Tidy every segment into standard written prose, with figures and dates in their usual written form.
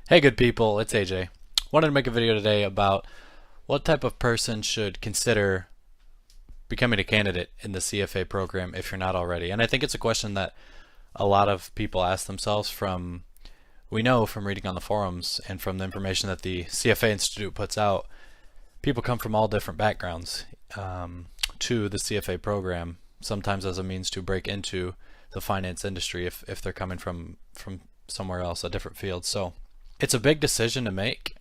Hey good people, it's AJ. Wanted to make a video today about what type of person should consider becoming a candidate in the CFA program if you're not already. And I think it's a question that a lot of people ask themselves we know from reading on the forums and from the information that the CFA Institute puts out, people come from all different backgrounds to the CFA program, sometimes as a means to break into the finance industry if they're coming from somewhere else, a different field. So it's a big decision to make.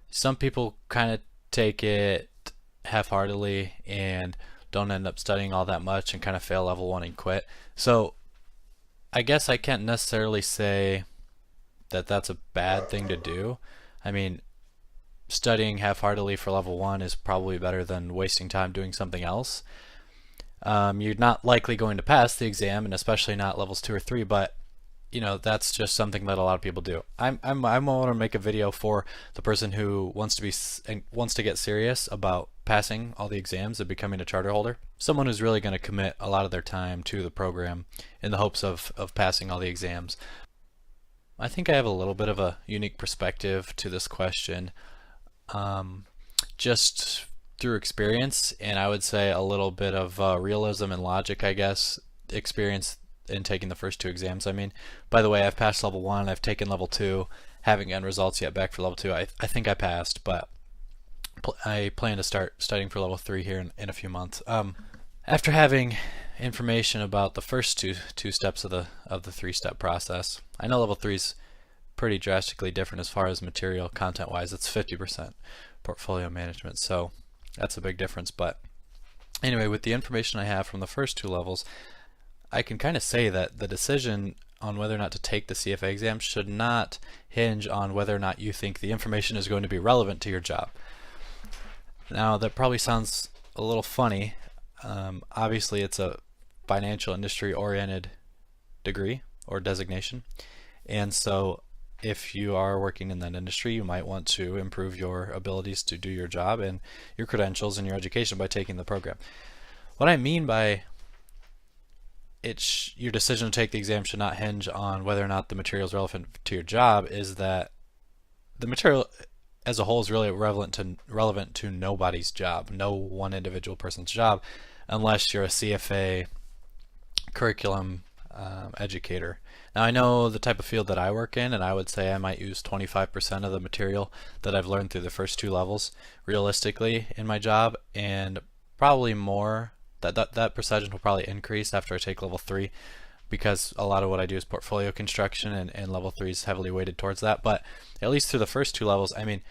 Some people kind of take it half-heartedly and don't end up studying all that much and kind of fail level 1 and quit. So I guess I can't necessarily say that that's a bad thing to do. I mean, studying half-heartedly for level 1 is probably better than wasting time doing something else. You're not likely going to pass the exam, and especially not levels 2 or 3, but you know, that's just something that a lot of people do. I want to make a video for the person who wants to get serious about passing all the exams and becoming a charter holder. Someone who's really going to commit a lot of their time to the program in the hopes of passing all the exams. I think I have a little bit of a unique perspective to this question, just through experience, and I would say a little bit of realism and logic, I guess, experience in taking the first 2 exams. I mean, by the way, I've passed level 1, I've taken level 2, haven't gotten results yet back for level 2. I think I passed, but I plan to start studying for level 3 here in a few months. After having information about the first two steps of the 3-step process, I know level 3 is pretty drastically different as far as material content wise. It's 50% portfolio management, so that's a big difference. But anyway, with the information I have from the first 2 levels, I can kind of say that the decision on whether or not to take the CFA exam should not hinge on whether or not you think the information is going to be relevant to your job. Now, that probably sounds a little funny. Obviously, it's a financial industry oriented degree or designation, and so if you are working in that industry, you might want to improve your abilities to do your job and your credentials and your education by taking the program. What I mean by your decision to take the exam should not hinge on whether or not the material is relevant to your job is that the material as a whole is really relevant to nobody's job, no one individual person's job, unless you're a CFA curriculum educator. Now I know the type of field that I work in, and I would say I might use 25% of the material that I've learned through the first 2 levels realistically in my job, and probably more. That percentage will probably increase after I take level 3, because a lot of what I do is portfolio construction, and level 3 is heavily weighted towards that. But at least through the first 2 levels, I mean,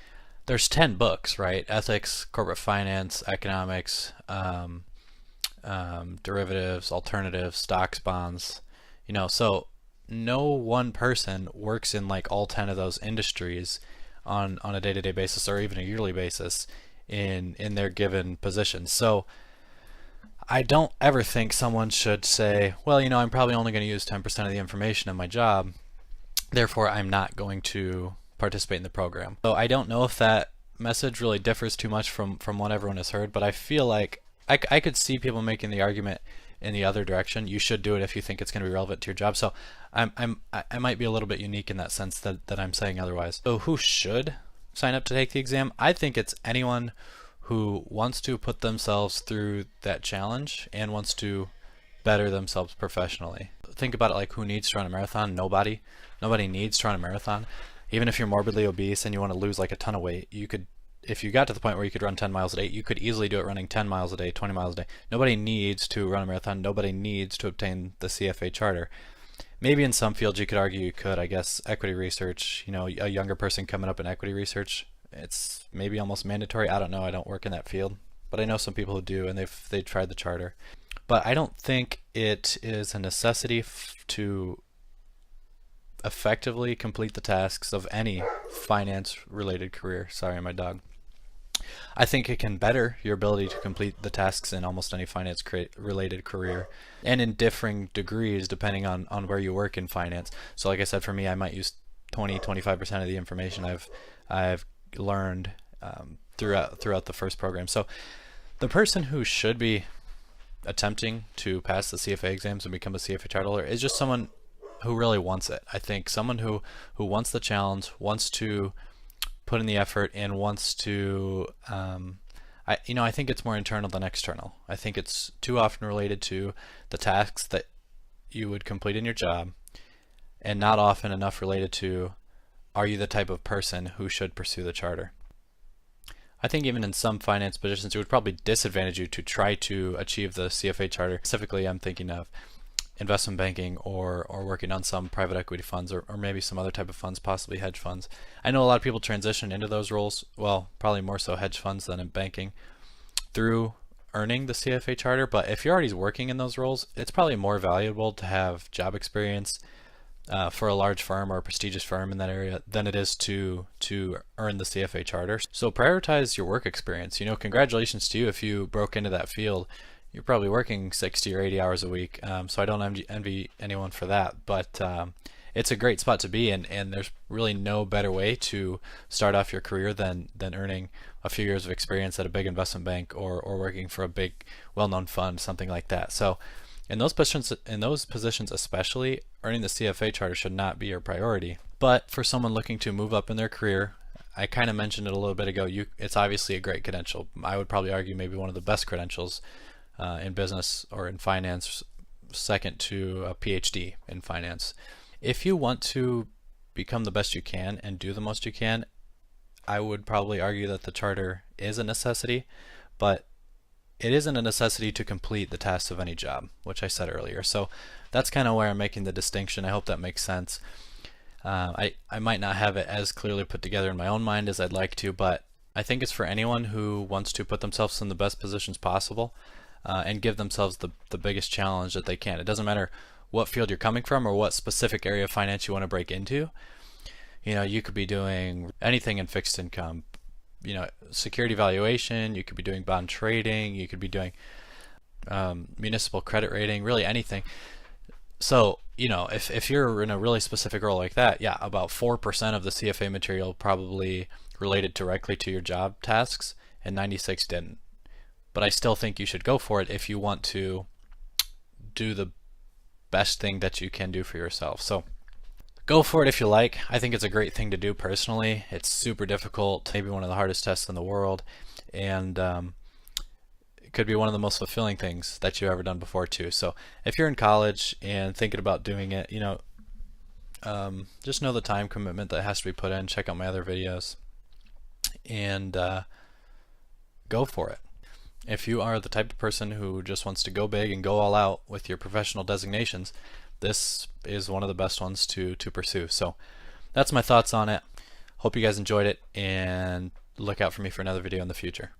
there's 10 books, right? Ethics, corporate finance, economics, derivatives, alternatives, stocks, bonds, you know, so no one person works in like all 10 of those industries on a day-to-day basis or even a yearly basis in their given position. So I don't ever think someone should say, well, you know, I'm probably only going to use 10% of the information in my job, therefore I'm not going to participate in the program. So I don't know if that message really differs too much from what everyone has heard, but I feel like I could see people making the argument in the other direction. You should do it if you think it's going to be relevant to your job. So I might be a little bit unique in that sense that I'm saying otherwise. So who should sign up to take the exam? I think it's anyone who wants to put themselves through that challenge and wants to better themselves professionally. Think about it like, who needs to run a marathon? Nobody. Nobody needs to run a marathon. Even if you're morbidly obese and you want to lose like a ton of weight, you could, if you got to the point where you could run 10 miles a day, you could easily do it running 10 miles a day, 20 miles a day. Nobody needs to run a marathon. Nobody needs to obtain the CFA charter. Maybe in some fields you could argue you could. I guess equity research, you know, a younger person coming up in equity research, it's maybe almost mandatory. I don't know. I don't work in that field, but I know some people who do, and they've tried the charter. But I don't think it is a necessity to effectively complete the tasks of any finance-related career. Sorry, my dog. I think it can better your ability to complete the tasks in almost any finance-related career, and in differing degrees depending on where you work in finance. So like I said, for me, I might use 20-25% of the information I've learned throughout the first program. So the person who should be attempting to pass the CFA exams and become a CFA charter holder is just someone who really wants it. I think someone who wants the challenge, wants to put in the effort, and wants to I think it's more internal than external. I think it's too often related to the tasks that you would complete in your job, and not often enough related to, are you the type of person who should pursue the charter? I think even in some finance positions, it would probably disadvantage you to try to achieve the CFA charter. Specifically, I'm thinking of investment banking or working on some private equity funds or maybe some other type of funds, possibly hedge funds. I know a lot of people transition into those roles, well, probably more so hedge funds than in banking, through earning the CFA charter. But if you're already working in those roles, it's probably more valuable to have job experience for a large firm or a prestigious firm in that area than it is to earn the CFA charter. So prioritize your work experience. Congratulations to you if you broke into that field. You're probably working 60 or 80 hours a week, so I don't envy anyone for that, but it's a great spot to be in, and there's really no better way to start off your career than earning a few years of experience at a big investment bank or working for a big well-known fund, something like that. So in those positions especially, earning the CFA charter should not be your priority. But for someone looking to move up in their career, I kind of mentioned it a little bit ago, it's obviously a great credential. I would probably argue maybe one of the best credentials in business or in finance, second to a PhD in finance. If you want to become the best you can and do the most you can, I would probably argue that the charter is a necessity, but it isn't a necessity to complete the tasks of any job, which I said earlier. So that's kind of where I'm making the distinction. I hope that makes sense. I might not have it as clearly put together in my own mind as I'd like to, but I think it's for anyone who wants to put themselves in the best positions possible and give themselves the biggest challenge that they can. It doesn't matter what field you're coming from or what specific area of finance you want to break into. You could be doing anything in fixed income, security valuation, you could be doing bond trading, you could be doing municipal credit rating, really anything. So, if you're in a really specific role like that, yeah, about 4% of the CFA material probably related directly to your job tasks, and 96 didn't. But I still think you should go for it if you want to do the best thing that you can do for yourself. So go for it if you like. I think it's a great thing to do personally. It's super difficult, maybe one of the hardest tests in the world, and it could be one of the most fulfilling things that you've ever done before too. So if you're in college and thinking about doing it, just know the time commitment that has to be put in. Check out my other videos and go for it. If you are the type of person who just wants to go big and go all out with your professional designations, this is one of the best ones to pursue. So that's my thoughts on it. Hope you guys enjoyed it, and look out for me for another video in the future.